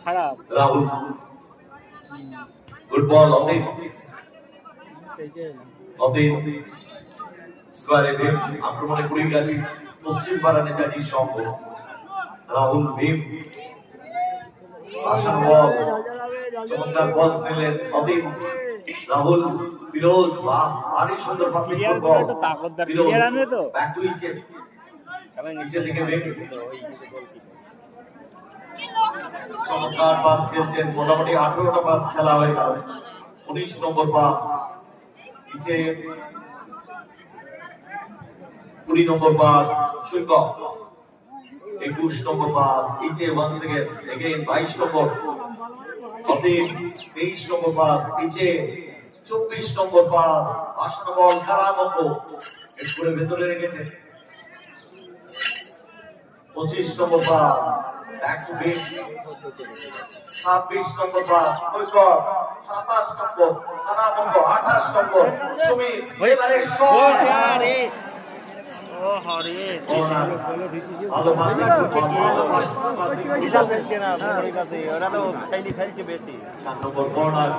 খারাপ Rahul good ball অতীত স্কোয়ারে আক্রমণে কুড়ি গেছে পশ্চিম পাড়া নেতাজি সংঘ রাহুল ভীম আসান বল চমৎকার বল নিলেন অতীত রাহুল বিরোধ বা ভারী সুন্দর পাসিং বল ব্যাক টু নিচে নিচে দিকে চমৎকার পাস খেলছেন মোটামুটি 18টা পাস খেলা হয়ে গেল 19 নম্বর পাস নিচে 20 নম্বর পাস শুল্ক 21 নম্বর পাস নিচে ওয়ান্স এগেইন 22 নম্বর অতীত 23 নম্বর পাস নিচে 24 নম্বর পাস আসন বল খারাপ অঙ্ক একটু ভেতরে রেখেছে 25 number pass back to beat 26 number pass কইকর 27 নম্বর খারাপ অঙ্ক 28 নম্বর সুমিত এবারে শট আরে ও হরে ভালো পাস হিসাব ফেলছে না ওরা তো খেলছে বেশি 7 নম্বর কর্নার